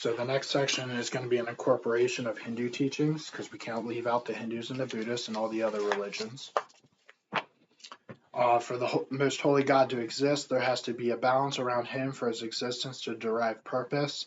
So the next section is going to be an incorporation of Hindu teachings, because we can't leave out the Hindus and the Buddhists and all the other religions. For the most holy God to exist, there has to be a balance around him for his existence to derive purpose.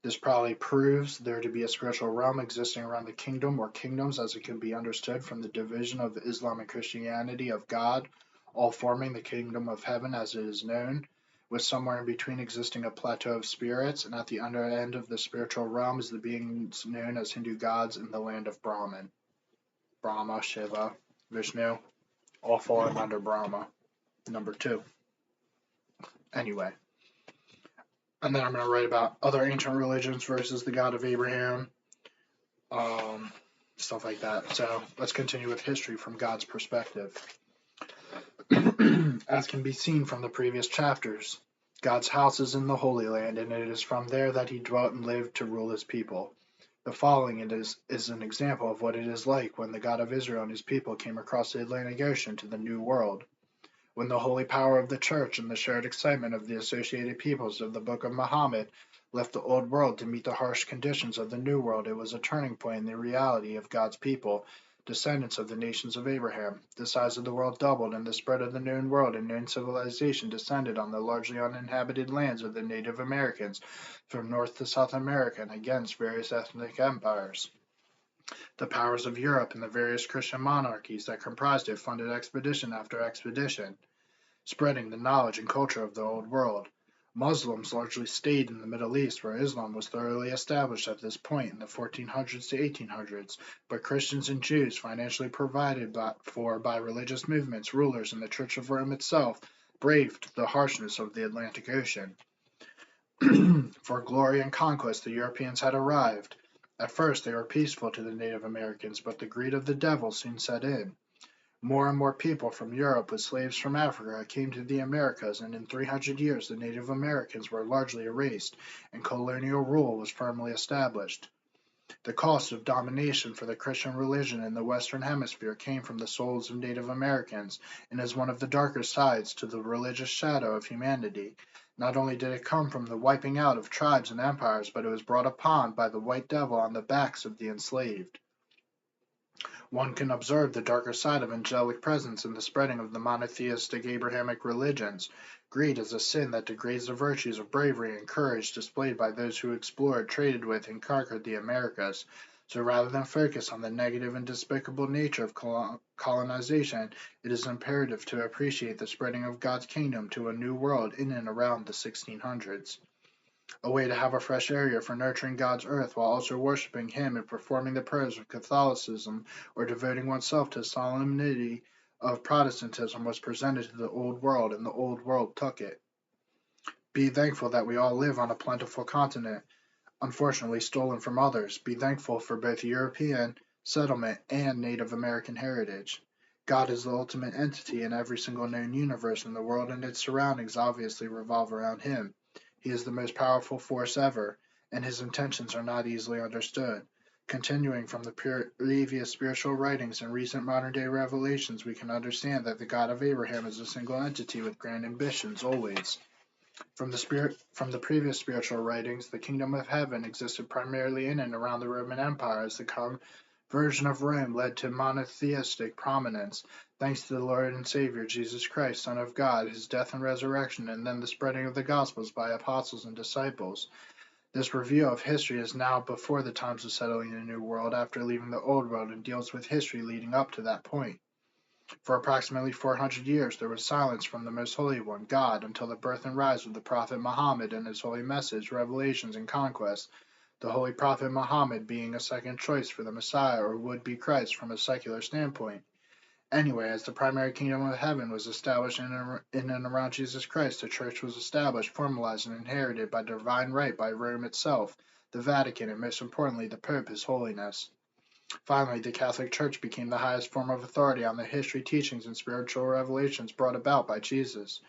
This probably proves there to be a spiritual realm existing around the kingdom or kingdoms as it can be understood from the division of Islam and Christianity of God, all forming the kingdom of heaven as it is known, with somewhere in between existing a plateau of spirits, and at the under end of the spiritual realm is the beings known as Hindu gods in the land of Brahman. Brahma, Shiva, Vishnu, all falling under Brahma. Number 2. Anyway. And then I'm going to write about other ancient religions versus the God of Abraham, stuff like that. So let's continue with history from God's perspective. As can be seen from the previous chapters, God's house is in the Holy Land, and it is from there that he dwelt and lived to rule his people. The following is an example of what it is like when the God of Israel and his people came across the Atlantic Ocean to the New World. When the holy power of the Church and the shared excitement of the associated peoples of the Book of Muhammad left the Old World to meet the harsh conditions of the New World, it was a turning point in the reality of God's people, descendants of the nations of Abraham. The size of the world doubled, and the spread of the known world and known civilization descended on the largely uninhabited lands of the Native Americans from North to South America and against various ethnic empires. The powers of Europe and the various Christian monarchies that comprised it funded expedition after expedition, spreading the knowledge and culture of the Old World. Muslims largely stayed in the Middle East, where Islam was thoroughly established at this point in the 1400s to 1800s, but Christians and Jews, financially provided for by religious movements, rulers, and the Church of Rome itself, braved the harshness of the Atlantic Ocean. For glory and conquest, the Europeans had arrived. At first, they were peaceful to the Native Americans, but the greed of the devil soon set in. More and more people from Europe with slaves from Africa came to the Americas, and in 300 years the Native Americans were largely erased, and colonial rule was firmly established. The cost of domination for the Christian religion in the Western Hemisphere came from the souls of Native Americans, and is one of the darker sides to the religious shadow of humanity. Not only did it come from the wiping out of tribes and empires, but it was brought upon by the white devil on the backs of the enslaved. One can observe the darker side of angelic presence in the spreading of the monotheistic Abrahamic religions. Greed is a sin that degrades the virtues of bravery and courage displayed by those who explored, traded with, and conquered the Americas. So rather than focus on the negative and despicable nature of colonization, it is imperative to appreciate the spreading of God's kingdom to a new world in and around the 1600s. A way to have a fresh area for nurturing God's earth while also worshiping Him and performing the prayers of Catholicism or devoting oneself to the solemnity of Protestantism was presented to the Old World, and the Old World took it. Be thankful that we all live on a plentiful continent, unfortunately stolen from others. Be thankful for both European settlement and Native American heritage. God is the ultimate entity, and every single known universe in the world and its surroundings obviously revolve around Him. He is the most powerful force ever, and his intentions are not easily understood. Continuing from the previous spiritual writings and recent modern-day revelations, we can understand that the God of Abraham is a single entity with grand ambitions always. From the previous spiritual writings, the kingdom of heaven existed primarily in and around the Roman Empire as the conversion of Rome led to monotheistic prominence, thanks to the Lord and Savior Jesus Christ, Son of God, his death and resurrection, and then the spreading of the Gospels by apostles and disciples. This review of history is now before the times of settling the New World after leaving the Old World and deals with history leading up to that point. For approximately 400 years there was silence from the Most Holy One, God, until the birth and rise of the Prophet Muhammad and his holy message, revelations, and conquests. The Holy Prophet Muhammad being a second choice for the Messiah or would-be Christ from a secular standpoint. Anyway, as the primary kingdom of heaven was established in and around Jesus Christ, the Church was established, formalized, and inherited by divine right by Rome itself, the Vatican, and most importantly, the Pope, His Holiness. Finally, the Catholic Church became the highest form of authority on the history, teachings, and spiritual revelations brought about by Jesus.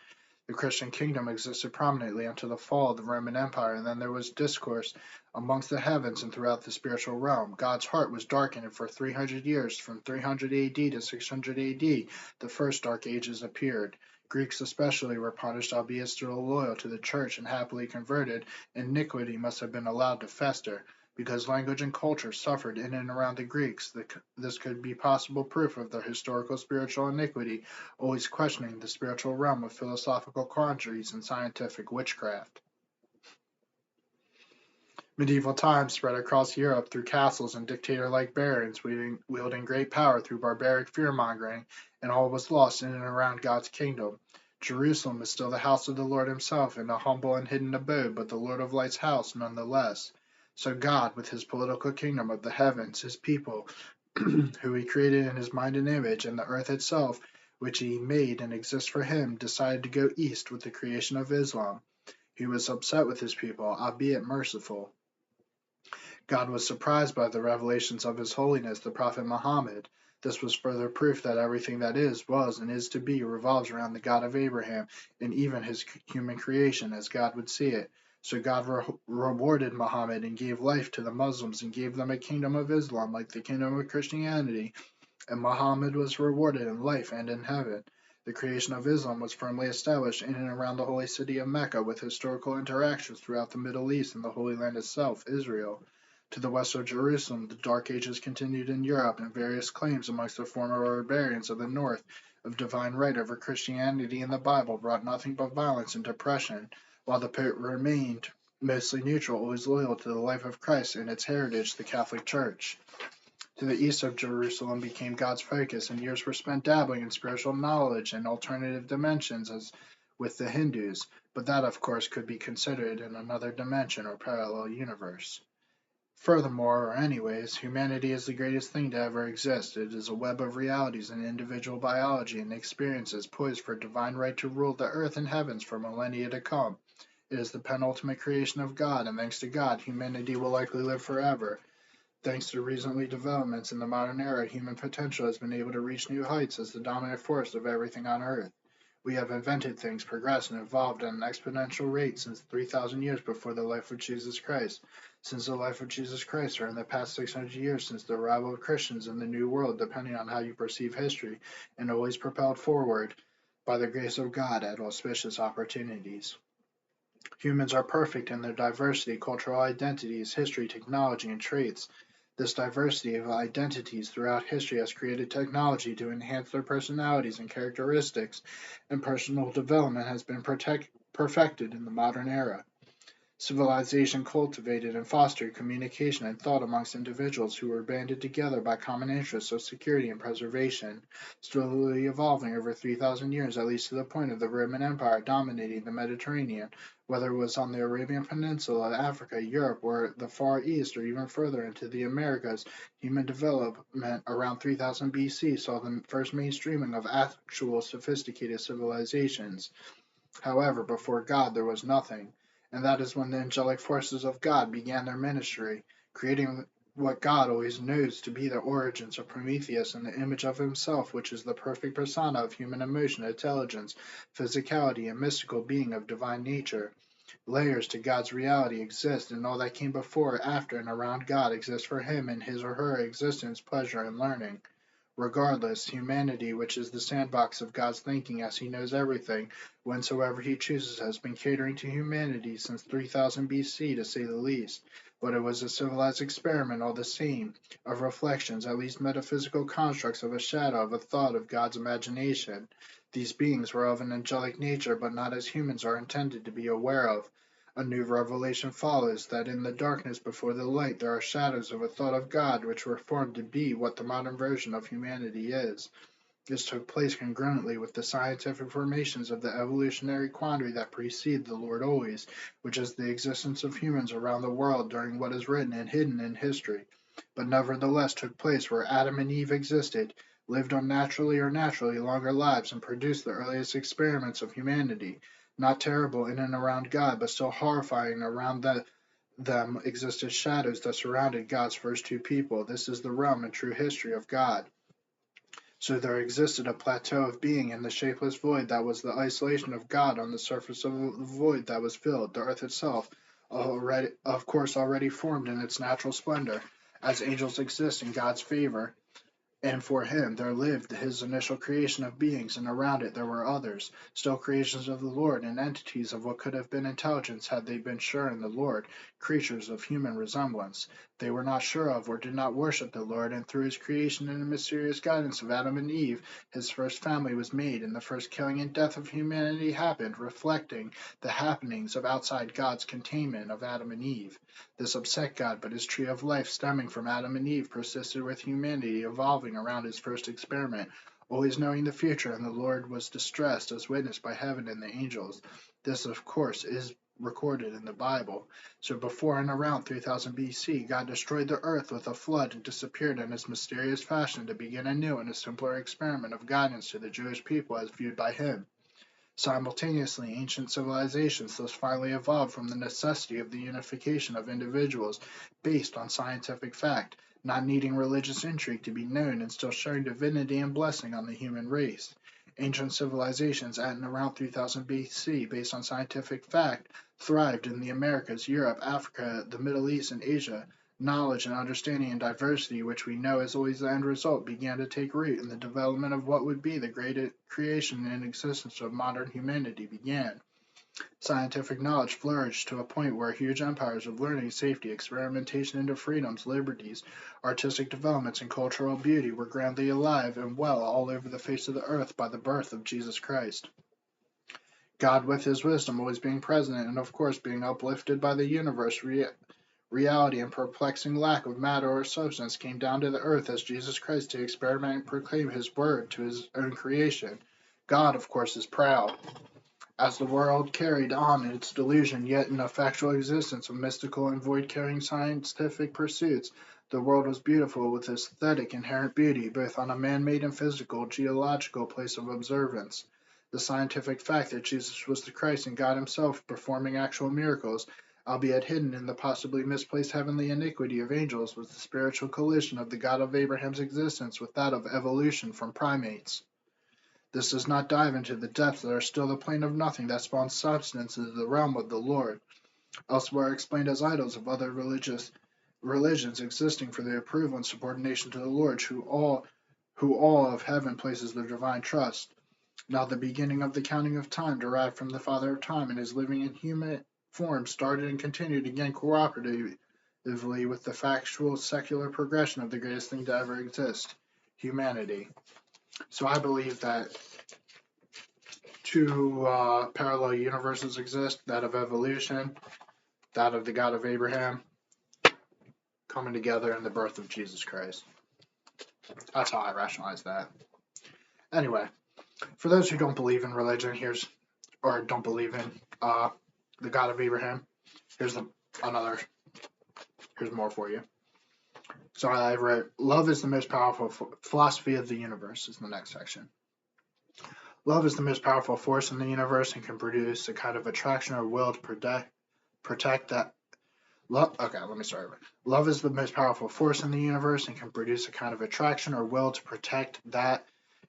The Christian kingdom existed prominently until the fall of the Roman Empire, and then there was discourse amongst the heavens and throughout the spiritual realm. God's heart was darkened, and for 300 years, from 300 AD to 600 AD, the first dark ages appeared. Greeks especially were punished, albeit still loyal to the church and happily converted. Iniquity must have been allowed to fester, because language and culture suffered in and around the Greeks. This could be possible proof of their historical spiritual iniquity, always questioning the spiritual realm of philosophical quandaries and scientific witchcraft. Medieval times spread across Europe through castles and dictator-like barons wielding great power through barbaric fear-mongering, and all was lost in and around God's kingdom. Jerusalem is still the house of the Lord himself, and a humble and hidden abode, but the Lord of Light's house none the less. So God, with his political kingdom of the heavens, his people, who he created in his mind and image, and the earth itself, which he made and exists for him, decided to go east with the creation of Islam. He was upset with his people, albeit merciful. God was surprised by the revelations of His Holiness, the Prophet Muhammad. This was further proof that everything that is, was, and is to be revolves around the God of Abraham, and even his human creation, as God would see it. So God rewarded Muhammad and gave life to the Muslims and gave them a kingdom of Islam like the kingdom of Christianity, and Muhammad was rewarded in life and in heaven. The creation of Islam was firmly established in and around the holy city of Mecca, with historical interactions throughout the Middle East and the Holy Land itself, Israel. To the west of Jerusalem, the Dark Ages continued in Europe, and various claims amongst the former barbarians of the north of divine right over Christianity and the Bible brought nothing but violence and depression, while the Pope remained mostly neutral, always loyal to the life of Christ and its heritage, the Catholic Church. To the east of Jerusalem became God's focus, and years were spent dabbling in spiritual knowledge and alternative dimensions as with the Hindus, but that of course could be considered in another dimension or parallel universe. Furthermore, or anyways, humanity is the greatest thing to ever exist. It is a web of realities and individual biology and experiences poised for divine right to rule the earth and heavens for millennia to come. It is the penultimate creation of God, and thanks to God, humanity will likely live forever. Thanks to recent developments in the modern era, human potential has been able to reach new heights as the dominant force of everything on Earth. We have invented things, progressed, and evolved at an exponential rate since 3,000 years before the life of Jesus Christ. Since the life of Jesus Christ, or in the past 600 years since the arrival of Christians in the New World, depending on how you perceive history, and always propelled forward by the grace of God at auspicious opportunities. Humans are perfect in their diversity, cultural identities, history, technology, and traits. This diversity of identities throughout history has created technology to enhance their personalities and characteristics, and personal development has been perfected in the modern era. Civilization cultivated and fostered communication and thought amongst individuals who were banded together by common interests of security and preservation, slowly evolving over 3,000 years, at least to the point of the Roman Empire dominating the Mediterranean, whether it was on the Arabian Peninsula, Africa, Europe, or the Far East, or even further into the Americas. Human development around 3000 BC saw the first mainstreaming of actual sophisticated civilizations. However, before God there was nothing, and that is when the angelic forces of God began their ministry, creating what God always knows to be the origins of Prometheus in the image of himself, which is the perfect persona of human emotion, intelligence, physicality, and mystical being of divine nature. Layers to God's reality exist, and all that came before, after, and around God exists for him in his or her existence, pleasure, and learning. Regardless, humanity, which is the sandbox of God's thinking as he knows everything, whensoever he chooses, has been catering to humanity since 3000 BC to say the least. But it was a civilized experiment all the same, of reflections, at least metaphysical constructs of a shadow, of a thought of God's imagination. These beings were of an angelic nature, but not as humans are intended to be aware of. A new revelation follows, that in the darkness before the light there are shadows of a thought of God which were formed to be what the modern version of humanity is. This took place congruently with the scientific formations of the evolutionary quandary that precede the Lord always, which is the existence of humans around the world during what is written and hidden in history, but nevertheless took place where Adam and Eve existed, lived unnaturally or naturally longer lives, and produced the earliest experiments of humanity, not terrible in and around God, but still horrifying around them existed shadows that surrounded God's first two people. This is the realm and true history of God. So there existed a plateau of being in the shapeless void that was the isolation of God on the surface of the void that was filled, the earth itself, already formed in its natural splendor, as angels exist in God's favor. And for him there lived his initial creation of beings, and around it there were others, still creations of the Lord, and entities of what could have been intelligence had they been sure in the Lord, creatures of human resemblance. They were not sure of or did not worship the Lord, and through his creation and the mysterious guidance of Adam and Eve, his first family was made, and the first killing and death of humanity happened, reflecting the happenings of outside God's containment of Adam and Eve. This upset God, but his tree of life stemming from Adam and Eve persisted with humanity evolving around his first experiment, always knowing the future, and the Lord was distressed, as witnessed by heaven and the angels. This, of course, is recorded in the Bible. So before and around 3000 BC, God destroyed the earth with a flood and disappeared in his mysterious fashion to begin anew in a simpler experiment of guidance to the Jewish people as viewed by him. Simultaneously, ancient civilizations thus finally evolved from the necessity of the unification of individuals based on scientific fact, not needing religious intrigue to be known and still sharing divinity and blessing on the human race. Ancient civilizations at and around 3000 BC, based on scientific fact, thrived in the Americas, Europe, Africa, the Middle East, and Asia. Knowledge and understanding and diversity, which we know is always the end result, began to take root, and the development of what would be the great creation and existence of modern humanity began. Scientific knowledge flourished to a point where huge empires of learning, safety, experimentation into freedoms, liberties, artistic developments, and cultural beauty were grandly alive and well all over the face of the earth by the birth of Jesus Christ. God, with his wisdom, always being present and, of course, being uplifted by the universe, reality and perplexing lack of matter or substance, came down to the earth as Jesus Christ to experiment and proclaim his word to his own creation. God, of course, is proud. As the world carried on its delusion, yet in a factual existence of mystical and void-carrying scientific pursuits, the world was beautiful with aesthetic inherent beauty, both on a man-made and physical, geological place of observance. The scientific fact that Jesus was the Christ and God himself performing actual miracles, albeit hidden in the possibly misplaced heavenly iniquity of angels, was the spiritual collision of the God of Abraham's existence with that of evolution from primates. This does not dive into the depths that are still the plane of nothing that spawns substance into the realm of the Lord, elsewhere explained as idols of other religions existing for the approval and subordination to the Lord, who all of heaven places their divine trust. Now the beginning of the counting of time, derived from the Father of time, and his living in human form, started and continued again cooperatively with the factual secular progression of the greatest thing to ever exist, humanity. So I believe that two parallel universes exist, that of evolution, that of the God of Abraham, coming together in the birth of Jesus Christ. That's how I rationalize that. Anyway, for those who don't believe in religion, or don't believe in the God of Abraham, here's more for you. So I wrote, love is the most powerful philosophy of the universe is the next section. Love is the most powerful force in the universe and can produce a kind of attraction or will to protect that. Love is the most powerful force in the universe and can produce a kind of attraction or will to protect that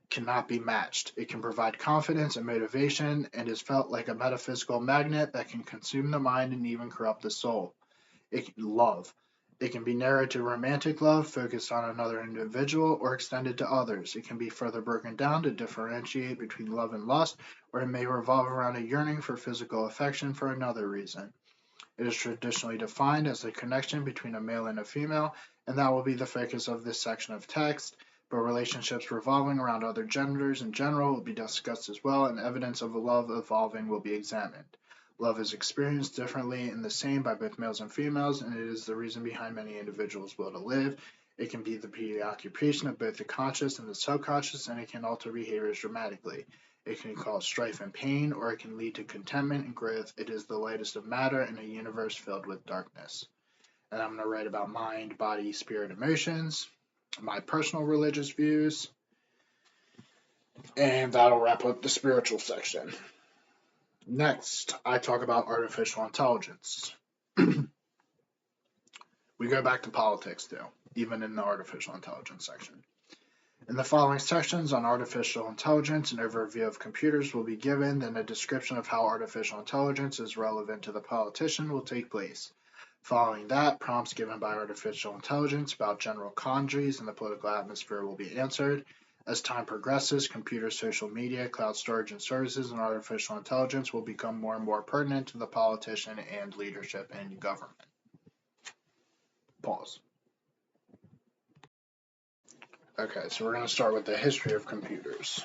cannot be matched. It can provide confidence and motivation and is felt like a metaphysical magnet that can consume the mind and even corrupt the soul. Love. It can be narrowed to romantic love, focused on another individual, or extended to others. It can be further broken down to differentiate between love and lust, or it may revolve around a yearning for physical affection for another reason. It is traditionally defined as a connection between a male and a female, and that will be the focus of this section of text, but relationships revolving around other genders in general will be discussed as well, and evidence of a love evolving will be examined. Love is experienced differently and the same by both males and females, and it is the reason behind many individuals' will to live. It can be the preoccupation of both the conscious and the subconscious, and it can alter behaviors dramatically. It can cause strife and pain, or it can lead to contentment and growth. It is the lightest of matter in a universe filled with darkness. And I'm going to write about mind, body, spirit, emotions, my personal religious views, and that'll wrap up the spiritual section. Next, I talk about artificial intelligence. We go back to politics, too, even in the artificial intelligence section. In the following sections on artificial intelligence, an overview of computers will be given, then a description of how artificial intelligence is relevant to the politician will take place. Following that, prompts given by artificial intelligence about general quandaries in the political atmosphere will be answered. As time progresses, computers, social media, cloud storage and services, and artificial intelligence will become more and more pertinent to the politician and leadership in government. Pause. Okay, so we're going to start with the history of computers.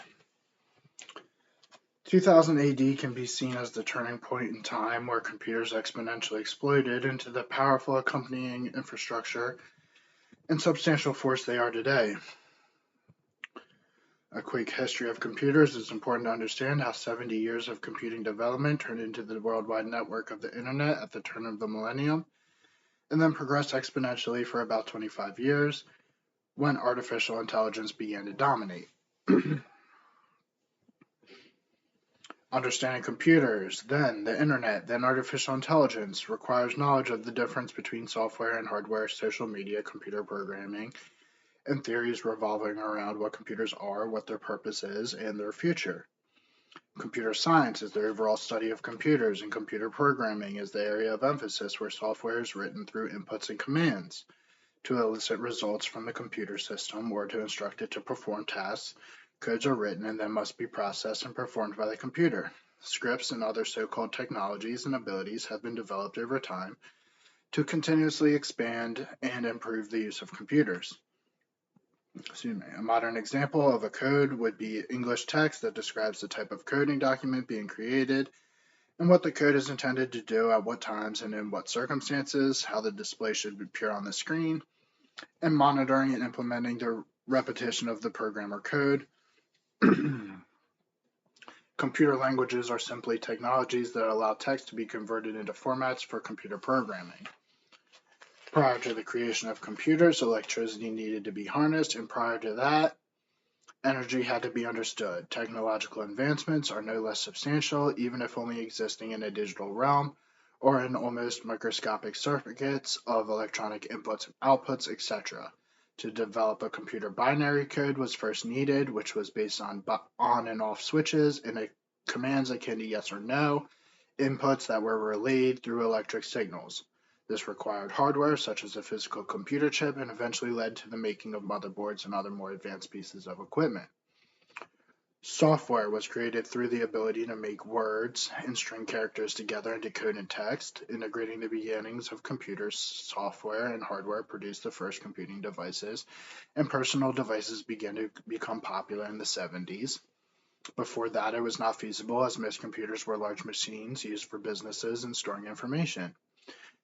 2000 AD can be seen as the turning point in time where computers exponentially exploded into the powerful accompanying infrastructure and substantial force they are today. A quick history of computers. It's important to understand how 70 years of computing development turned into the worldwide network of the internet at the turn of the millennium, and then progressed exponentially for about 25 years when artificial intelligence began to dominate. Understanding computers, then the internet, then artificial intelligence requires knowledge of the difference between software and hardware, social media, computer programming, and theories revolving around what computers are, what their purpose is, and their future. Computer science is the overall study of computers, and computer programming is the area of emphasis where software is written through inputs and commands to elicit results from the computer system or to instruct it to perform tasks. Codes are written and then must be processed and performed by the computer. Scripts and other so-called technologies and abilities have been developed over time to continuously expand and improve the use of computers. A modern example of a code would be English text that describes the type of coding document being created and what the code is intended to do at what times and in what circumstances, how the display should appear on the screen, and monitoring and implementing the repetition of the program or code. Computer languages are simply technologies that allow text to be converted into formats for computer programming. Prior to the creation of computers, electricity needed to be harnessed, and prior to that, energy had to be understood. Technological advancements are no less substantial, even if only existing in a digital realm or in almost microscopic circuits of electronic inputs and outputs, etc. To develop a computer, binary code was first needed, which was based on and off switches and commands akin to yes or no, inputs that were relayed through electric signals. This required hardware, such as a physical computer chip, and eventually led to the making of motherboards and other more advanced pieces of equipment. Software was created through the ability to make words and string characters together into code and text. Integrating the beginnings of computers, software and hardware produced the first computing devices, and personal devices began to become popular in the 70s. Before that, it was not feasible, as most computers were large machines used for businesses and storing information.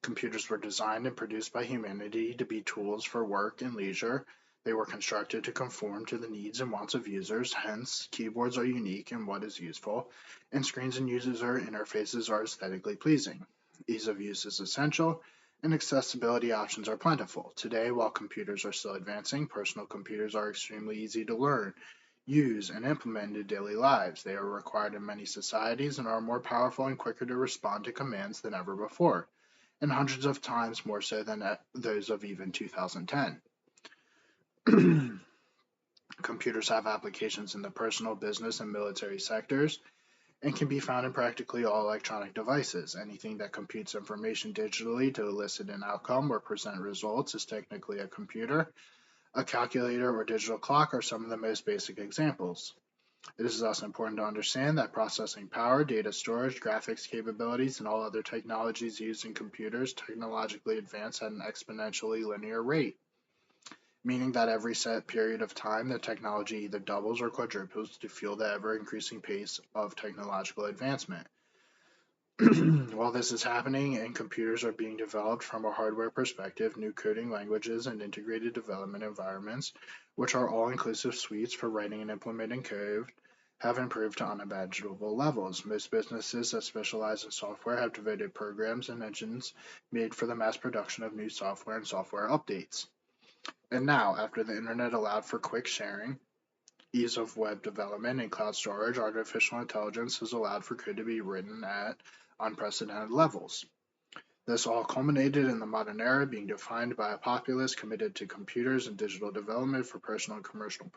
Computers were designed and produced by humanity to be tools for work and leisure. They were constructed to conform to the needs and wants of users, hence, keyboards are unique in what is useful, and screens and user interfaces are aesthetically pleasing. Ease of use is essential, and accessibility options are plentiful. Today, while computers are still advancing, personal computers are extremely easy to learn, use, and implement in daily lives. They are required in many societies and are more powerful and quicker to respond to commands than ever before, and hundreds of times more so than those of even 2010. Computers have applications in the personal, business, and military sectors and can be found in practically all electronic devices. Anything that computes information digitally to elicit an outcome or present results is technically a computer. A calculator or digital clock are some of the most basic examples. It is thus important to understand that processing power, data storage, graphics capabilities, and all other technologies used in computers technologically advance at an exponentially linear rate, meaning that every set period of time the technology either doubles or quadruples to fuel the ever-increasing pace of technological advancement. While this is happening and computers are being developed from a hardware perspective, new coding languages and integrated development environments, which are all-inclusive suites for writing and implementing code, have improved to unimaginable levels. Most businesses that specialize in software have devoted programs and engines made for the mass production of new software and software updates. And now, after the internet allowed for quick sharing, ease of web development, and cloud storage, artificial intelligence has allowed for code to be written at unprecedented levels. This all culminated in the modern era being defined by a populace committed to computers and digital development for personal and commercial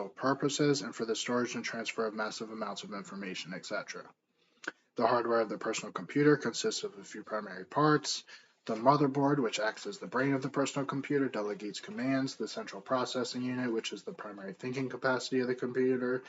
purposes and for the storage and transfer of massive amounts of information, etc. The hardware of the personal computer consists of a few primary parts. The motherboard, which acts as the brain of the personal computer, delegates commands. The central processing unit, which is the primary thinking capacity of the computer,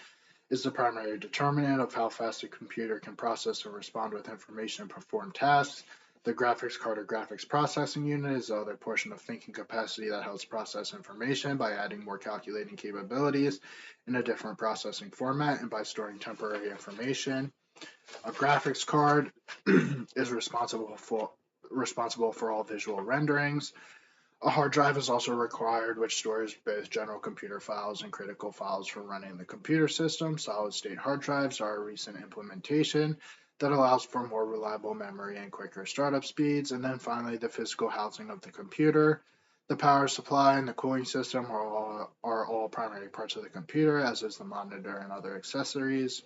is the primary determinant of how fast a computer can process and respond with information and perform tasks. The graphics card or graphics processing unit is the other portion of thinking capacity that helps process information by adding more calculating capabilities in a different processing format and by storing temporary information. A graphics card is responsible for all visual renderings. A hard drive is also required, which stores both general computer files and critical files for running the computer system. Solid-state hard drives are a recent implementation that allows for more reliable memory and quicker startup speeds. And then finally, the physical housing of the computer. The power supply and the cooling system are all primary parts of the computer, as is the monitor and other accessories.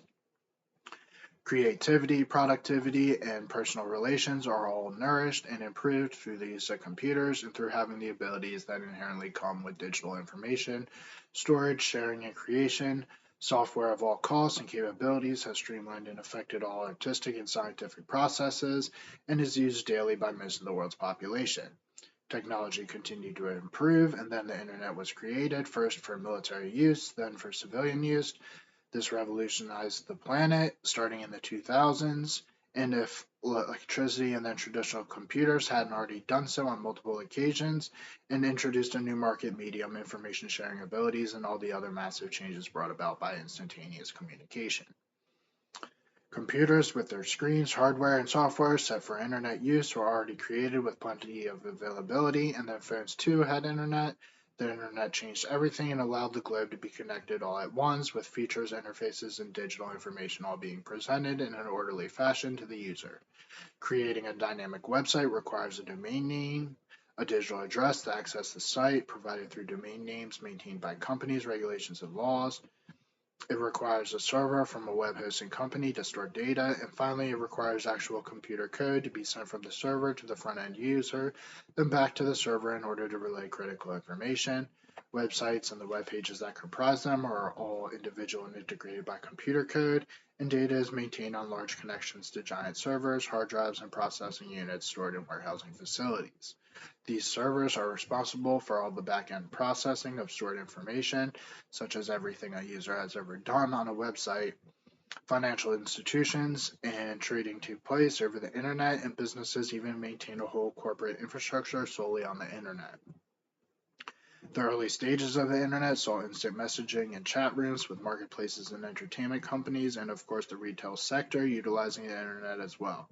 Creativity, productivity, and personal relations are all nourished and improved through the use of computers and through having the abilities that inherently come with digital information, storage, sharing, and creation. Software of all costs and capabilities has streamlined and affected all artistic and scientific processes and is used daily by most of the world's population. Technology continued to improve, and then the internet was created, first for military use, then for civilian use. This revolutionized the planet starting in the 2000s, and if electricity and then traditional computers hadn't already done so on multiple occasions, and introduced a new market medium, information sharing abilities, and all the other massive changes brought about by instantaneous communication. Computers with their screens, hardware, and software set for internet use were already created with plenty of availability, and then phones too had internet. The internet changed everything and allowed the globe to be connected all at once, with features, interfaces, and digital information all being presented in an orderly fashion to the user. Creating a dynamic website requires a domain name, a digital address to access the site, provided through domain names maintained by companies, regulations, and laws. It requires a server from a web hosting company to store data, and finally, it requires actual computer code to be sent from the server to the front-end user, then back to the server in order to relay critical information. Websites and the web pages that comprise them are all individual and integrated by computer code, and data is maintained on large connections to giant servers, hard drives, and processing units stored in warehousing facilities. These servers are responsible for all the back-end processing of stored information, such as everything a user has ever done on a website. Financial institutions and trading take place over the internet, and businesses even maintain a whole corporate infrastructure solely on the internet. The early stages of the internet saw instant messaging and chat rooms with marketplaces and entertainment companies, and of course the retail sector utilizing the internet as well.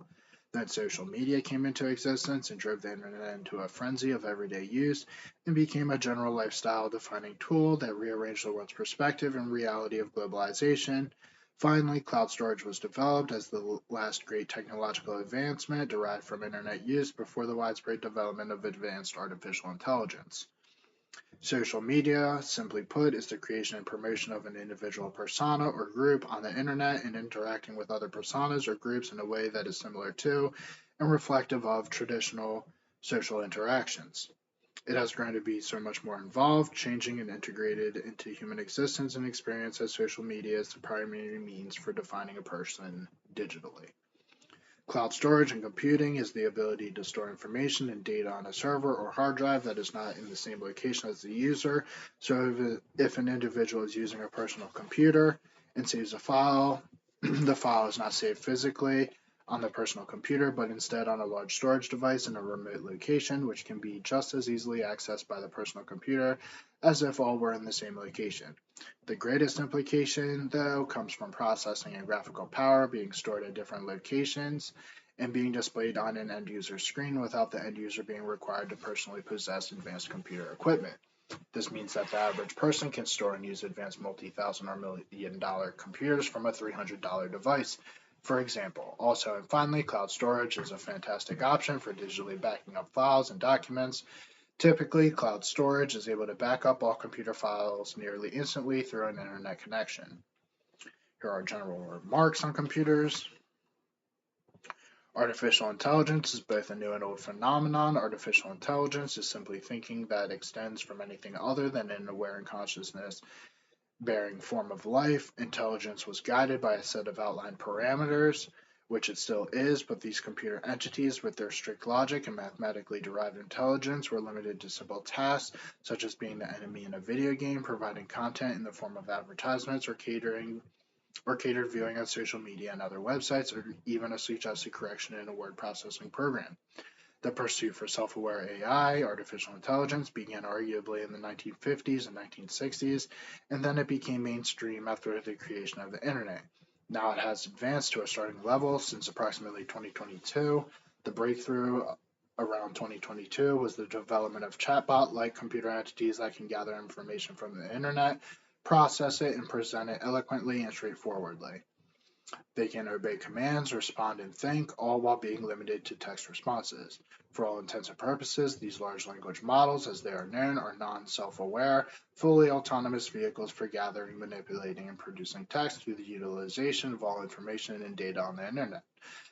Then social media came into existence and drove the internet into a frenzy of everyday use and became a general lifestyle defining tool that rearranged the world's perspective and reality of globalization. Finally, cloud storage was developed as the last great technological advancement derived from internet use before the widespread development of advanced artificial intelligence. Social media, simply put, is the creation and promotion of an individual persona or group on the internet and interacting with other personas or groups in a way that is similar to and reflective of traditional social interactions. It has grown to be so much more involved, changing and integrated into human existence and experience as social media is the primary means for defining a person digitally. Cloud storage and computing is the ability to store information and data on a server or hard drive that is not in the same location as the user. So if an individual is using a personal computer and saves a file, the file is not saved physically on the personal computer, but instead on a large storage device in a remote location, which can be just as easily accessed by the personal computer as if all were in the same location. The greatest implication, though, comes from processing and graphical power being stored at different locations and being displayed on an end-user screen without the end-user being required to personally possess advanced computer equipment. This means that the average person can store and use advanced multi-thousand or million-dollar computers from a $300 device, for example. Also, and finally, cloud storage is a fantastic option for digitally backing up files and documents. Typically, cloud storage is able to back up all computer files nearly instantly through an internet connection. Here are general remarks on computers. Artificial intelligence is both a new and old phenomenon. Artificial intelligence is simply thinking that extends from anything other than an aware and consciousness bearing form of life. Intelligence was guided by a set of outlined parameters, which it still is, but these computer entities with their strict logic and mathematically derived intelligence were limited to simple tasks such as being the enemy in a video game, providing content in the form of advertisements, or catered viewing on social media and other websites, or even a suggested correction in a word processing program. The pursuit for self-aware AI, artificial intelligence, began arguably in the 1950s and 1960s, and then it became mainstream after the creation of the internet. Now it has advanced to a starting level since approximately 2022. The breakthrough around 2022 was the development of chatbot-like computer entities that can gather information from the internet, process it, and present it eloquently and straightforwardly. They can obey commands, respond, and think, all while being limited to text responses. For all intents and purposes, these large language models, as they are known, are non-self-aware, fully autonomous vehicles for gathering, manipulating, and producing text through the utilization of all information and data on the internet.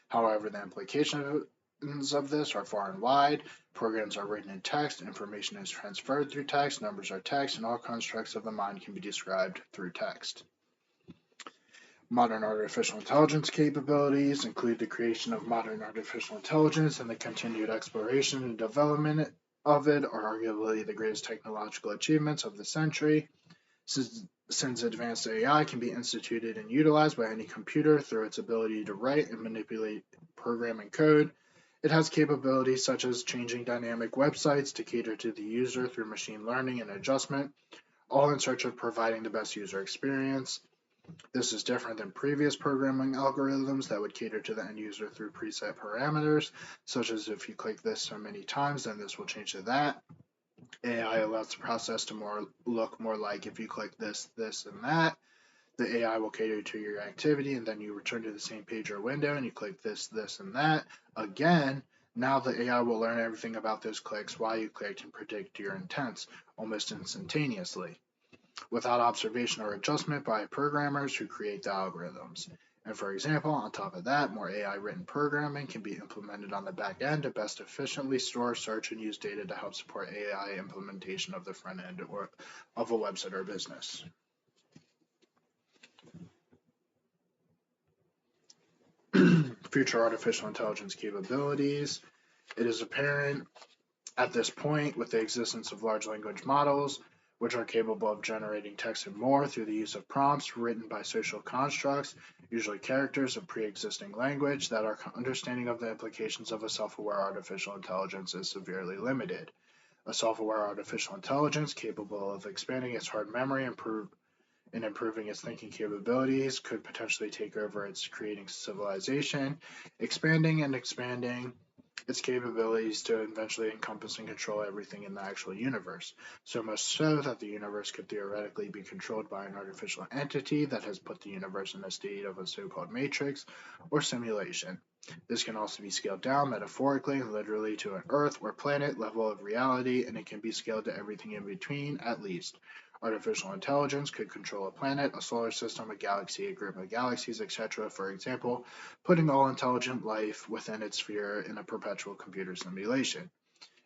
However, the implications of this are far and wide. Programs are written in text, information is transferred through text, numbers are text, and all constructs of the mind can be described through text. Modern artificial intelligence capabilities include the creation of modern artificial intelligence and the continued exploration and development of it are arguably the greatest technological achievements of the century. Since advanced AI can be instituted and utilized by any computer through its ability to write and manipulate programming code, it has capabilities such as changing dynamic websites to cater to the user through machine learning and adjustment, all in search of providing the best user experience. This is different than previous programming algorithms that would cater to the end user through preset parameters, such as if you click this so many times, then this will change to that. AI allows the process to look more like if you click this, this, and that. The AI will cater to your activity, and then you return to the same page or window, and you click this, this, and that. Again, now the AI will learn everything about those clicks, why you clicked, and predict your intents almost instantaneously, without observation or adjustment by programmers who create the algorithms. And for example, on top of that, more AI-written programming can be implemented on the back end to best efficiently store, search, and use data to help support AI implementation of the front end or of a website or business. Future artificial intelligence capabilities. It is apparent at this point, with the existence of large language models, which are capable of generating text and more through the use of prompts written by social constructs, usually characters of pre-existing language, that our understanding of the implications of a self-aware artificial intelligence is severely limited. A self-aware artificial intelligence capable of expanding its hard memory and improving its thinking capabilities could potentially take over its creating civilization, expanding its capabilities to eventually encompass and control everything in the actual universe, so much so that the universe could theoretically be controlled by an artificial entity that has put the universe in a state of a so-called matrix or simulation. This can also be scaled down metaphorically and literally to an Earth or planet level of reality, and it can be scaled to everything in between, at least. Artificial intelligence could control a planet, a solar system, a galaxy, a group of galaxies, etc., for example, putting all intelligent life within its sphere in a perpetual computer simulation.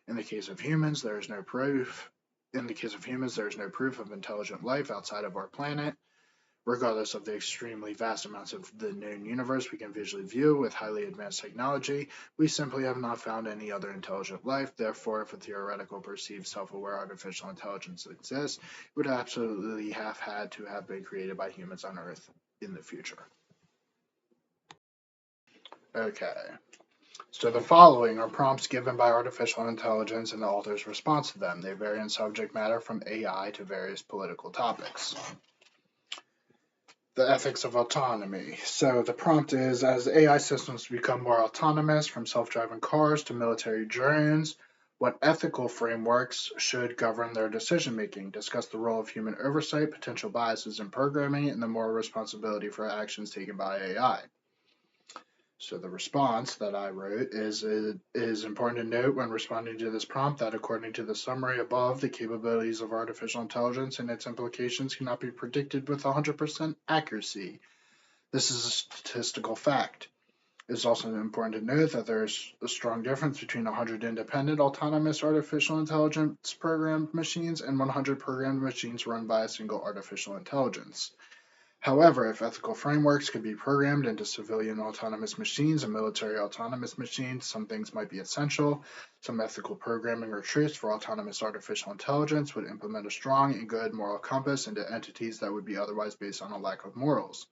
In the case of humans, there is no proof of intelligent life outside of our planet. Regardless of the extremely vast amounts of the known universe we can visually view with highly advanced technology, we simply have not found any other intelligent life. Therefore, if a theoretical perceived self-aware artificial intelligence exists, it would absolutely have had to have been created by humans on Earth in the future. Okay, so the following are prompts given by artificial intelligence and the author's response to them. They vary in subject matter from AI to various political topics. The ethics of autonomy. So the prompt is, as AI systems become more autonomous, from self-driving cars to military drones, what ethical frameworks should govern their decision-making? Discuss the role of human oversight, potential biases in programming, and the moral responsibility for actions taken by AI. So the response that I wrote is, it is important to note when responding to this prompt that according to the summary above, the capabilities of artificial intelligence and its implications cannot be predicted with 100% accuracy. This is a statistical fact. It is also important to note that there is a strong difference between 100 independent autonomous artificial intelligence programmed machines and 100 programmed machines run by a single artificial intelligence. However, if ethical frameworks could be programmed into civilian autonomous machines and military autonomous machines, some things might be essential. Some ethical programming or truths for autonomous artificial intelligence would implement a strong and good moral compass into entities that would be otherwise based on a lack of morals.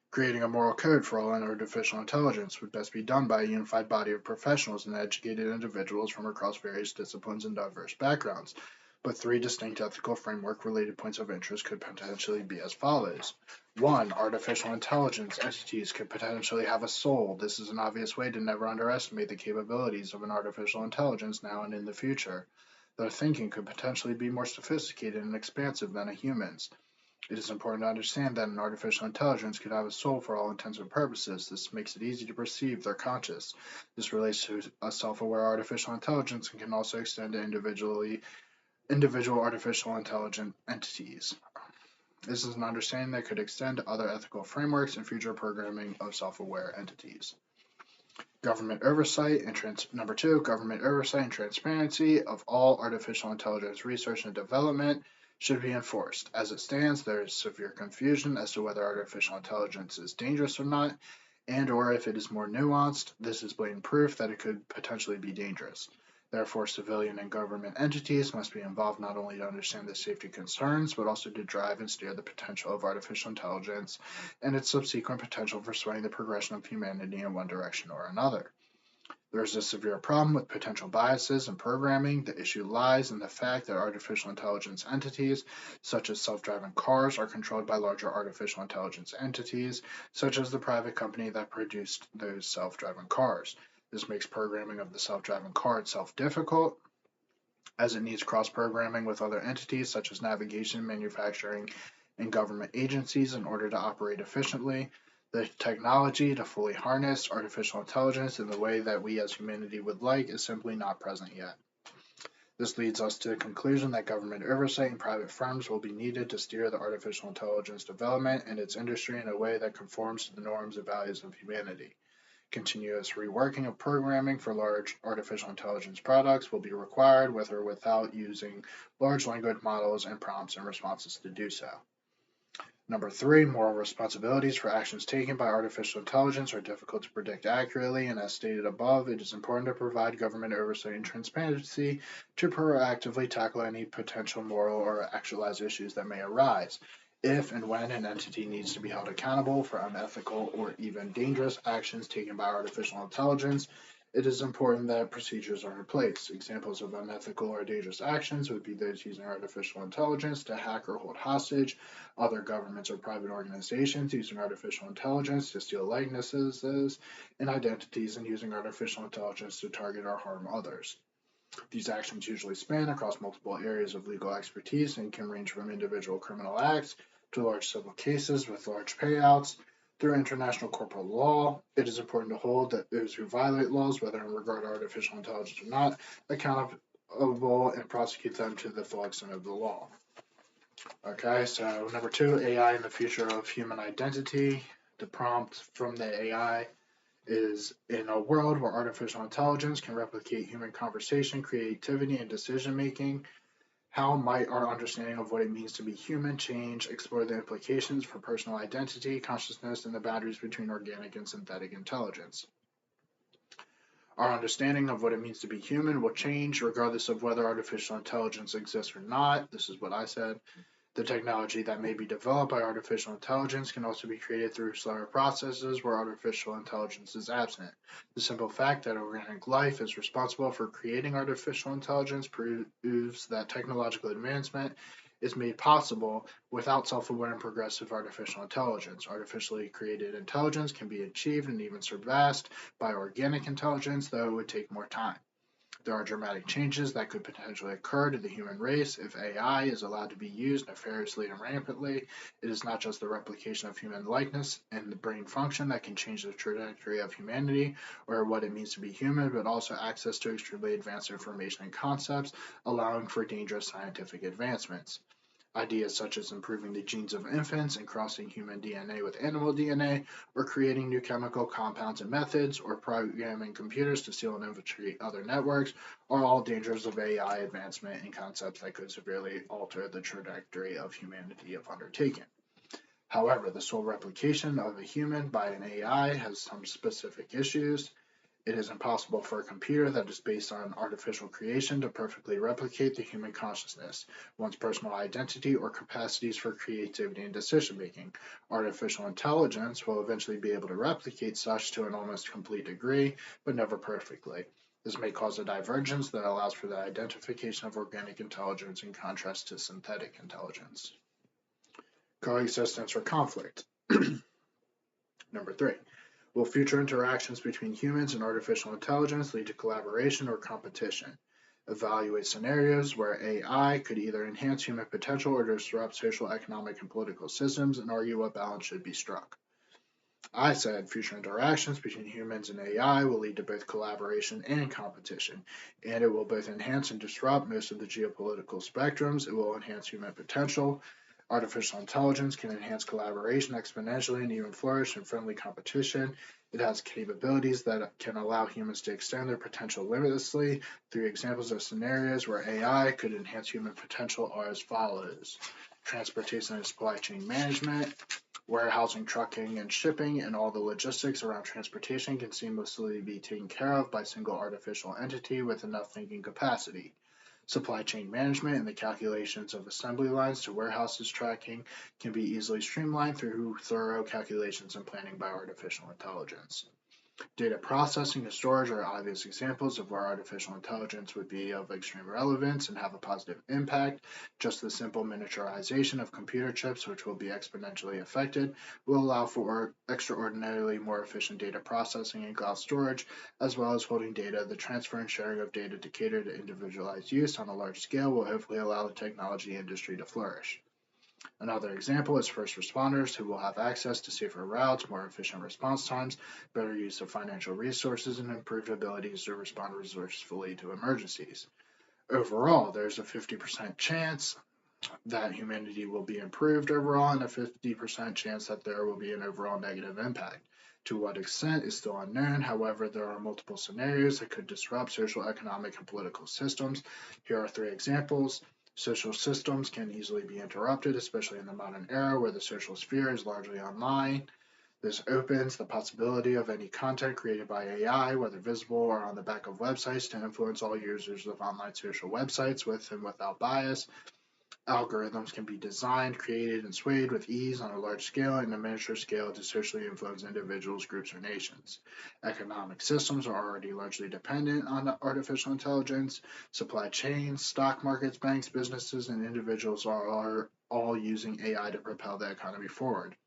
Creating a moral code for all artificial intelligence would best be done by a unified body of professionals and educated individuals from across various disciplines and diverse backgrounds. But three distinct ethical framework related points of interest could potentially be as follows. 1. Artificial intelligence entities could potentially have a soul. This is an obvious way to never underestimate the capabilities of an artificial intelligence now and in the future. Their thinking could potentially be more sophisticated and expansive than a human's. It is important to understand that an artificial intelligence could have a soul for all intents and purposes. This makes it easy to perceive their conscious. This relates to a self-aware artificial intelligence and can also extend to individual artificial intelligent entities. This is an understanding that could extend to other ethical frameworks and future programming of self-aware entities. Government oversight and number 2, government oversight and transparency of all artificial intelligence research and development should be enforced. As it stands, there is severe confusion as to whether artificial intelligence is dangerous or not, and or if it is more nuanced. This is blatant proof that it could potentially be dangerous. Therefore, civilian and government entities must be involved not only to understand the safety concerns, but also to drive and steer the potential of artificial intelligence and its subsequent potential for swaying the progression of humanity in one direction or another. There is a severe problem with potential biases in programming. The issue lies in the fact that artificial intelligence entities, such as self-driving cars, are controlled by larger artificial intelligence entities, such as the private company that produced those self-driving cars. This makes programming of the self-driving car itself difficult, as it needs cross-programming with other entities such as navigation, manufacturing, and government agencies in order to operate efficiently. The technology to fully harness artificial intelligence in the way that we as humanity would like is simply not present yet. This leads us to the conclusion that government oversight and private firms will be needed to steer the artificial intelligence development and its industry in a way that conforms to the norms and values of humanity. Continuous reworking of programming for large artificial intelligence products will be required with or without using large language models and prompts and responses to do so. Number 3, moral responsibilities for actions taken by artificial intelligence are difficult to predict accurately, and as stated above, it is important to provide government oversight and transparency to proactively tackle any potential moral or actualized issues that may arise. If and when an entity needs to be held accountable for unethical or even dangerous actions taken by artificial intelligence, it is important that procedures are in place. Examples of unethical or dangerous actions would be those using artificial intelligence to hack or hold hostage other governments or private organizations, using artificial intelligence to steal likenesses and identities, and using artificial intelligence to target or harm others. These actions usually span across multiple areas of legal expertise and can range from individual criminal acts to large civil cases with large payouts. Through international corporate law, it is important to hold that those who violate laws, whether in regard to artificial intelligence or not, accountable and prosecute them to the full extent of the law. Okay, so number 2, AI and the future of human identity. The prompt from the AI is, in a world where artificial intelligence can replicate human conversation, creativity, and decision making, how might our understanding of what it means to be human change? Explore the implications for personal identity, consciousness, and the boundaries between organic and synthetic intelligence. Our understanding of what it means to be human will change regardless of whether artificial intelligence exists or not. This is what I said. The technology that may be developed by artificial intelligence can also be created through slower processes where artificial intelligence is absent. The simple fact that organic life is responsible for creating artificial intelligence proves that technological advancement is made possible without self-aware and progressive artificial intelligence. Artificially created intelligence can be achieved and even surpassed by organic intelligence, though it would take more time. There are dramatic changes that could potentially occur to the human race if AI is allowed to be used nefariously and rampantly. It is not just the replication of human likeness and the brain function that can change the trajectory of humanity or what it means to be human, but also access to extremely advanced information and concepts, allowing for dangerous scientific advancements. Ideas such as improving the genes of infants and crossing human DNA with animal DNA, or creating new chemical compounds and methods, or programming computers to steal and infiltrate other networks, are all dangers of AI advancement and concepts that could severely alter the trajectory of humanity if undertaken. However, the sole replication of a human by an AI has some specific issues. It is impossible for a computer that is based on artificial creation to perfectly replicate the human consciousness, one's personal identity, or capacities for creativity and decision making. Artificial intelligence will eventually be able to replicate such to an almost complete degree, but never perfectly. This may cause a divergence that allows for the identification of organic intelligence in contrast to synthetic intelligence. Coexistence or conflict. Number 3. Will future interactions between humans and artificial intelligence lead to collaboration or competition? Evaluate scenarios where AI could either enhance human potential or disrupt social, economic, and political systems, and argue what balance should be struck. I said future interactions between humans and AI will lead to both collaboration and competition, and it will both enhance and disrupt most of the geopolitical spectrums. It will enhance human potential. Artificial intelligence can enhance collaboration exponentially and even flourish in friendly competition. It has capabilities that can allow humans to extend their potential limitlessly. 3 examples of scenarios where AI could enhance human potential are as follows: transportation and supply chain management, warehousing, trucking, and shipping, and all the logistics around transportation can seamlessly be taken care of by a single artificial entity with enough thinking capacity. Supply chain management and the calculations of assembly lines to warehouses tracking can be easily streamlined through thorough calculations and planning by artificial intelligence. Data processing and storage are obvious examples of where artificial intelligence would be of extreme relevance and have a positive impact. Just the simple miniaturization of computer chips, which will be exponentially affected, will allow for extraordinarily more efficient data processing and cloud storage, as well as holding data. The transfer and sharing of data to cater to individualized use on a large scale will hopefully allow the technology industry to flourish. Another example is first responders who will have access to safer routes, more efficient response times, better use of financial resources, and improved abilities to respond resourcefully to emergencies. Overall, there's a 50% chance that humanity will be improved overall and a 50% chance that there will be an overall negative impact. To what extent is still unknown. However, there are multiple scenarios that could disrupt social, economic, and political systems. Here are 3 examples. Social systems can easily be interrupted, especially in the modern era where the social sphere is largely online. This opens the possibility of any content created by AI, whether visible or on the back of websites, to influence all users of online social websites with and without bias. Algorithms can be designed, created, and swayed with ease on a large scale and a miniature scale to socially influence individuals, groups, or nations. Economic systems are already largely dependent on artificial intelligence. Supply chains, stock markets, banks, businesses, and individuals are all using AI to propel the economy forward.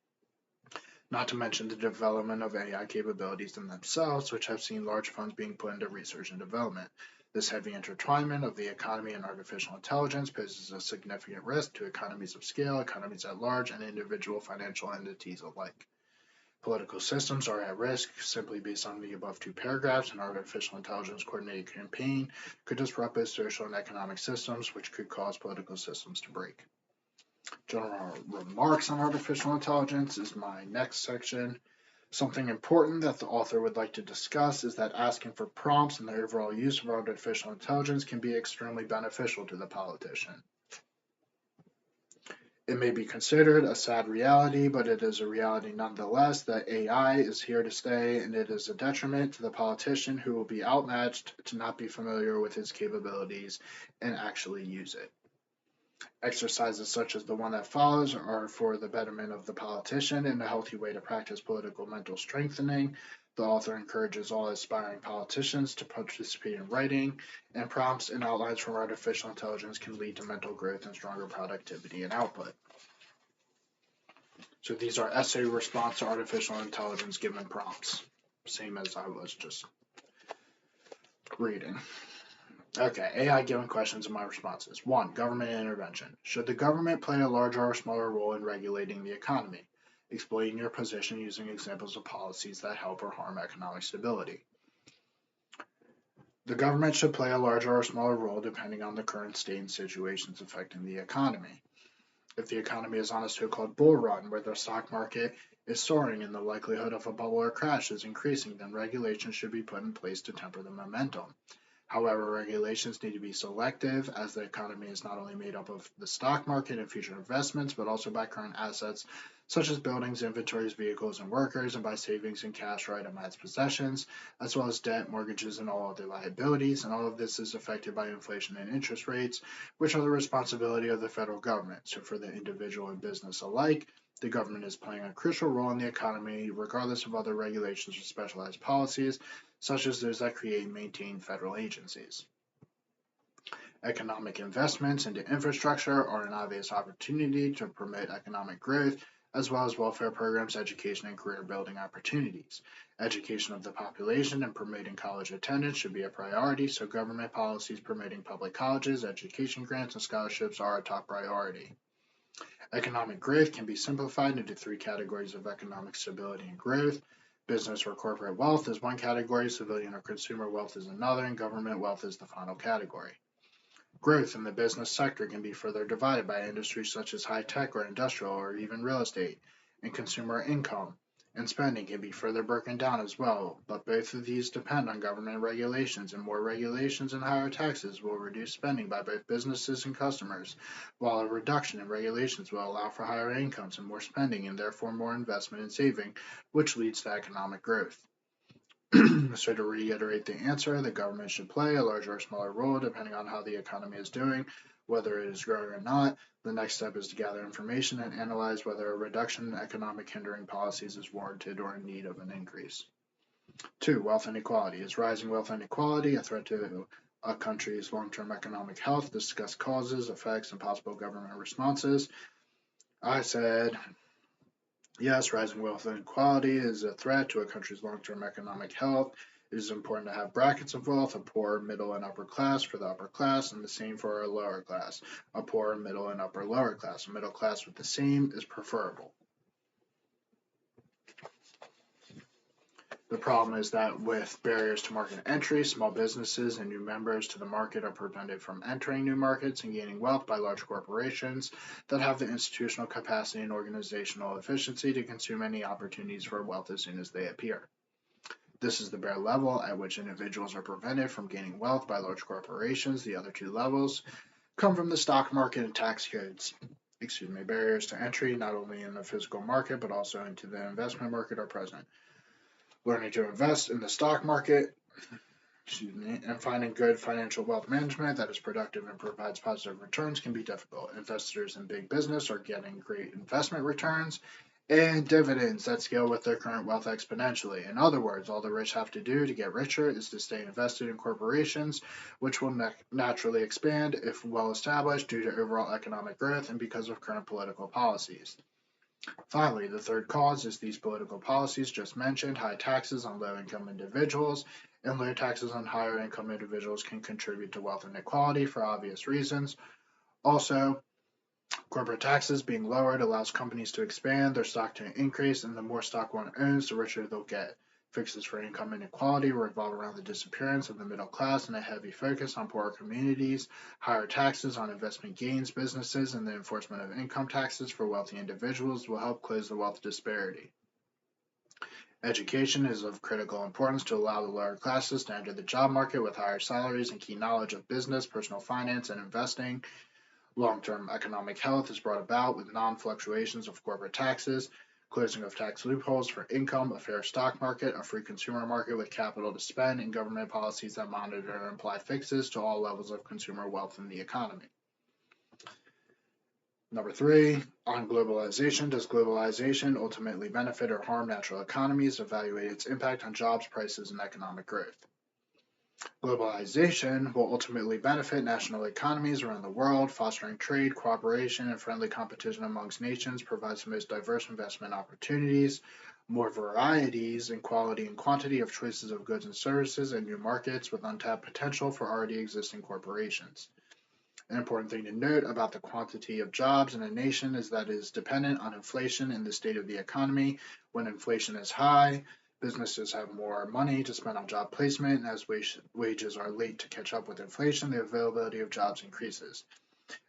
Not to mention the development of AI capabilities in themselves, which have seen large funds being put into research and development. This heavy intertwinement of the economy and artificial intelligence poses a significant risk to economies of scale, economies at large, and individual financial entities alike. Political systems are at risk simply based on the above 2 paragraphs. An artificial intelligence coordinated campaign could disrupt both social and economic systems, which could cause political systems to break. General remarks on artificial intelligence is my next section. Something important that the author would like to discuss is that asking for prompts and the overall use of artificial intelligence can be extremely beneficial to the politician. It may be considered a sad reality, but it is a reality nonetheless that AI is here to stay, and it is a detriment to the politician who will be outmatched to not be familiar with its capabilities and actually use it. Exercises such as the one that follows are for the betterment of the politician and a healthy way to practice political mental strengthening. The author encourages all aspiring politicians to participate in writing, and prompts and outlines from artificial intelligence can lead to mental growth and stronger productivity and output. So these are essay response to artificial intelligence given prompts, same as I was just reading. Okay, AI given questions and my responses. 1. Government intervention. Should the government play a larger or smaller role in regulating the economy? Explain your position using examples of policies that help or harm economic stability. The government should play a larger or smaller role depending on the current state and situations affecting the economy. If the economy is on a so-called bull run where the stock market is soaring and the likelihood of a bubble or crash is increasing, then regulations should be put in place to temper the momentum. However, regulations need to be selective, as the economy is not only made up of the stock market and future investments, but also by current assets such as buildings, inventories, vehicles, and workers, and by savings in cash or itemized possessions, as well as debt, mortgages, and all other liabilities. And all of this is affected by inflation and interest rates, which are the responsibility of the federal government. So, for the individual and business alike, the government is playing a crucial role in the economy, regardless of other regulations or specialized policies, such as those that create and maintain federal agencies. Economic investments into infrastructure are an obvious opportunity to promote economic growth, as well as welfare programs, education, and career building opportunities. Education of the population and promoting college attendance should be a priority, so government policies promoting public colleges, education grants, and scholarships are a top priority. Economic growth can be simplified into three categories of economic stability and growth. Business or corporate wealth is one category, civilian or consumer wealth is another, and government wealth is the final category. Growth in the business sector can be further divided by industries such as high tech or industrial or even real estate, and consumer income and spending can be further broken down as well, but both of these depend on government regulations, and more regulations and higher taxes will reduce spending by both businesses and customers, while a reduction in regulations will allow for higher incomes and more spending and therefore more investment and saving, which leads to economic growth. So to reiterate the answer, the government should play a larger or smaller role depending on how the economy is doing, whether it is growing or not. The next step is to gather information and analyze whether a reduction in economic hindering policies is warranted or in need of an increase. 2. Wealth inequality. Is rising wealth inequality a threat to a country's long-term economic health? Discuss causes, effects, and possible government responses. I said yes, rising wealth inequality is a threat to a country's long-term economic health. It is important to have brackets of wealth, a poor, middle, and upper class for the upper class, and the same for a lower class, a poor, middle, and upper lower class. A middle class with the same is preferable. The problem is that with barriers to market entry, small businesses and new members to the market are prevented from entering new markets and gaining wealth by large corporations that have the institutional capacity and organizational efficiency to consume any opportunities for wealth as soon as they appear. This is the bare level at which individuals are prevented from gaining wealth by large corporations. The other two levels come from the stock market and tax codes. Barriers to entry, not only in the physical market, but also into the investment market are present. Learning to invest in the stock market, and finding good financial wealth management that is productive and provides positive returns can be difficult. Investors in big business are getting great investment returns and dividends that scale with their current wealth exponentially. In other words, all the rich have to do to get richer is to stay invested in corporations, which will naturally expand if well established due to overall economic growth and because of current political policies. Finally, the third cause is these political policies just mentioned. High taxes on low-income individuals and low taxes on higher-income individuals can contribute to wealth inequality for obvious reasons. Also, corporate taxes being lowered allows companies to expand, their stock to increase, and the more stock one owns, the richer they'll get. Fixes for income inequality revolve around the disappearance of the middle class and a heavy focus on poorer communities, higher taxes on investment gains, businesses, and the enforcement of income taxes for wealthy individuals will help close the wealth disparity. Education is of critical importance to allow the lower classes to enter the job market with higher salaries and key knowledge of business, personal finance, and investing. Long-term economic health is brought about with non-fluctuations of corporate taxes, closing of tax loopholes for income, a fair stock market, a free consumer market with capital to spend, and government policies that monitor and apply fixes to all levels of consumer wealth in the economy. Number 3, on globalization. Does globalization ultimately benefit or harm natural economies? Evaluate its impact on jobs, prices, and economic growth. Globalization will ultimately benefit national economies around the world, fostering trade, cooperation, and friendly competition amongst nations, provides the most diverse investment opportunities, more varieties in quality and quantity of choices of goods and services, and new markets with untapped potential for already existing corporations. An important thing to note about the quantity of jobs in a nation is that it is dependent on inflation and the state of the economy. When inflation is high, businesses have more money to spend on job placement, and as wages are late to catch up with inflation, the availability of jobs increases.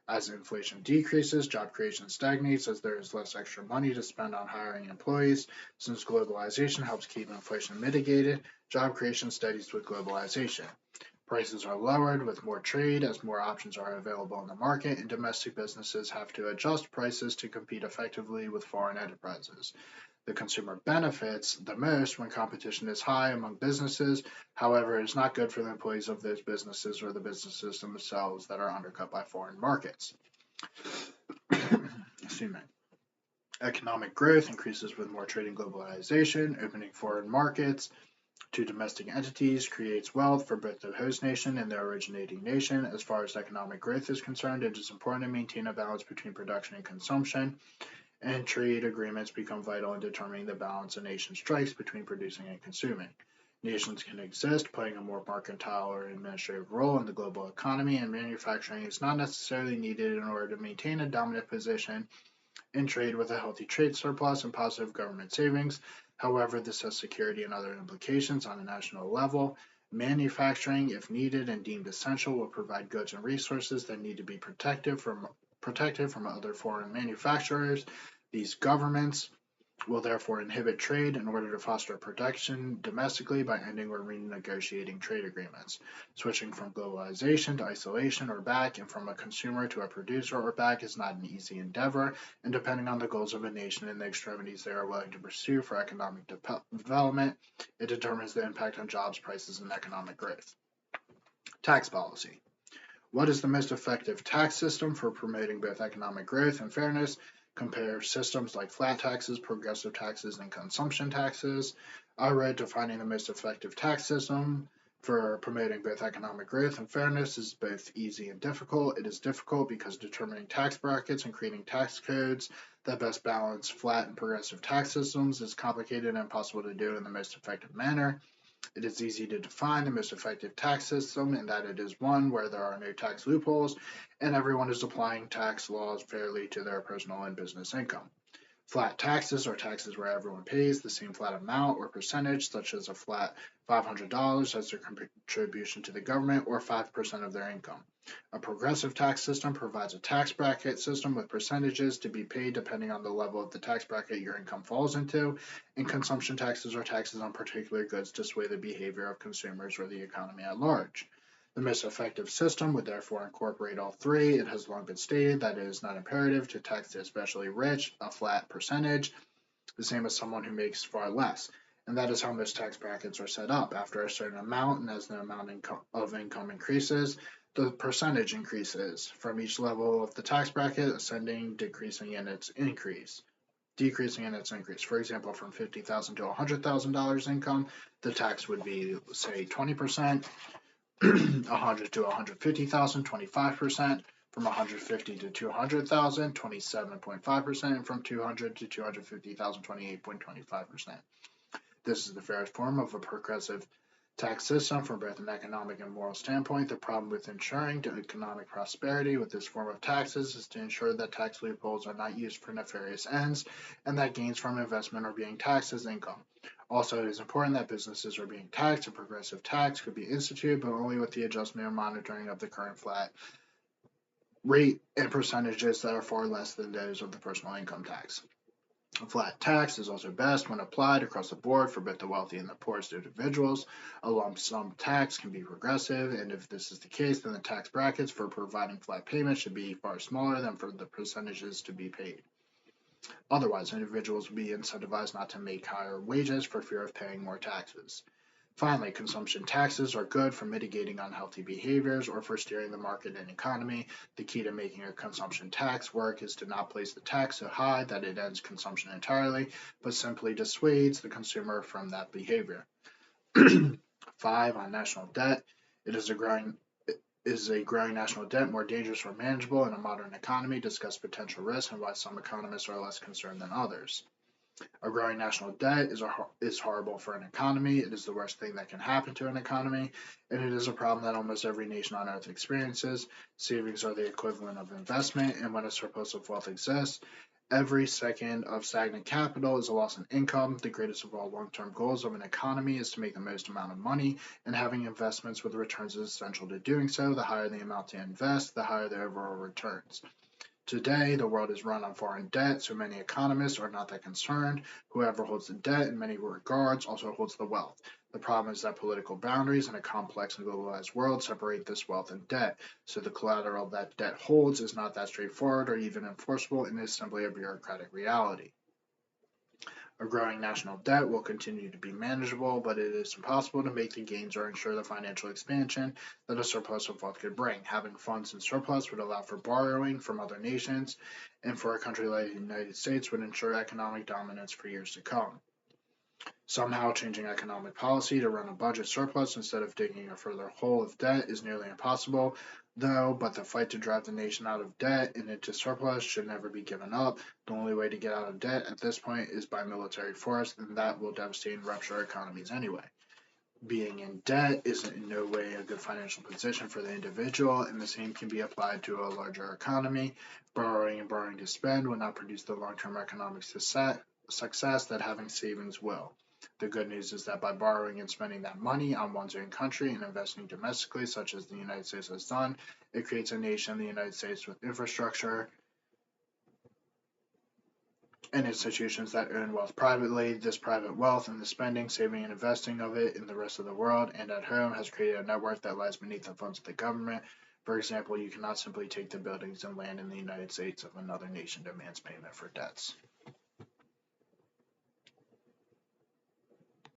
As inflation decreases, job creation stagnates as there is less extra money to spend on hiring employees. Since globalization helps keep inflation mitigated, job creation steadies with globalization. Prices are lowered with more trade as more options are available in the market, and domestic businesses have to adjust prices to compete effectively with foreign enterprises. The consumer benefits the most when competition is high among businesses. However, it is not good for the employees of those businesses or the businesses themselves that are undercut by foreign markets. Excuse me. Economic growth increases with more trade and globalization. Opening foreign markets to domestic entities creates wealth for both the host nation and the originating nation. As far as economic growth is concerned, it is important to maintain a balance between production and consumption, and trade agreements become vital in determining the balance a nation strikes between producing and consuming. Nations can exist, playing a more mercantile or administrative role in the global economy, and manufacturing is not necessarily needed in order to maintain a dominant position in trade with a healthy trade surplus and positive government savings. However, this has security and other implications on a national level. Manufacturing, if needed and deemed essential, will provide goods and resources that need to be protected from other foreign manufacturers. These governments will therefore inhibit trade in order to foster production domestically by ending or renegotiating trade agreements. Switching from globalization to isolation or back, and from a consumer to a producer or back, is not an easy endeavor, and depending on the goals of a nation and the extremities they are willing to pursue for economic development, it determines the impact on jobs, prices, and economic growth. Tax policy. What is the most effective tax system for promoting both economic growth and fairness? Compare systems like flat taxes, progressive taxes, and consumption taxes. I read defining the most effective tax system for promoting both economic growth and fairness is both easy and difficult. It is difficult because determining tax brackets and creating tax codes that best balance flat and progressive tax systems is complicated and impossible to do in the most effective manner. It is easy to define the most effective tax system in that it is one where there are no tax loopholes and everyone is applying tax laws fairly to their personal and business income. Flat taxes are taxes where everyone pays the same flat amount or percentage, such as a flat $500 as their contribution to the government or 5% of their income. A progressive tax system provides a tax bracket system with percentages to be paid depending on the level of the tax bracket your income falls into, and consumption taxes are taxes on particular goods to sway the behavior of consumers or the economy at large. The most effective system would therefore incorporate all three. It has long been stated that it is not imperative to tax the especially rich a flat percentage, the same as someone who makes far less. And that is how most tax brackets are set up. After a certain amount, and as the amount of income increases, the percentage increases from each level of the tax bracket, ascending, decreasing in its increase. Decreasing in its increase. For example, from $50,000 to $100,000 income, the tax would be, say, 20%. 100 to 150,000, 25%, from 150 to 200,000, 27.5%, and from 200 to 250,000, 28.25%. This is the fairest form of a progressive tax system from both an economic and moral standpoint. The problem with ensuring economic prosperity with this form of taxes is to ensure that tax loopholes are not used for nefarious ends and that gains from investment are being taxed as income. Also, it is important that businesses are being taxed. A progressive tax could be instituted, but only with the adjustment and monitoring of the current flat rate and percentages that are far less than those of the personal income tax. A flat tax is also best when applied across the board for both the wealthy and the poorest individuals. A lump sum tax can be progressive, and if this is the case, then the tax brackets for providing flat payments should be far smaller than for the percentages to be paid. Otherwise, individuals will be incentivized not to make higher wages for fear of paying more taxes. Finally, consumption taxes are good for mitigating unhealthy behaviors or for steering the market and economy. The key to making a consumption tax work is to not place the tax so high that it ends consumption entirely, but simply dissuades the consumer from that behavior. 5. On national debt. Is a growing national debt more dangerous or manageable in a modern economy? Discuss potential risks and why some economists are less concerned than others. A growing national debt is horrible for an economy. It is the worst thing that can happen to an economy, and it is a problem that almost every nation on earth experiences. Savings are the equivalent of investment, and when a surplus of wealth exists, every second of stagnant capital is a loss in income. The greatest of all long-term goals of an economy is to make the most amount of money, and having investments with returns is essential to doing so. The higher the amount to invest, the higher the overall returns. Today, the world is run on foreign debt, so many economists are not that concerned. Whoever holds the debt in many regards also holds the wealth. The problem is that political boundaries in a complex and globalized world separate this wealth and debt, so the collateral that debt holds is not that straightforward or even enforceable and is simply a bureaucratic reality. A growing national debt will continue to be manageable, but it is impossible to make the gains or ensure the financial expansion that a surplus of wealth could bring. Having funds in surplus would allow for borrowing from other nations, and for a country like the United States would ensure economic dominance for years to come. Somehow changing economic policy to run a budget surplus instead of digging a further hole of debt is nearly impossible, though, but the fight to drive the nation out of debt and into surplus should never be given up. The only way to get out of debt at this point is by military force, and that will devastate and rupture economies anyway. Being in debt is in no way a good financial position for the individual, and the same can be applied to a larger economy. Borrowing and borrowing to spend will not produce the long-term economic success that having savings will. The good news is that by borrowing and spending that money on one's own country and investing domestically, such as the United States has done, it creates a nation, the United States, with infrastructure and institutions that earn wealth privately. This private wealth and the spending, saving, and investing of it in the rest of the world and at home has created a network that lies beneath the funds of the government. For example, you cannot simply take the buildings and land in the United States if another nation demands payment for debts.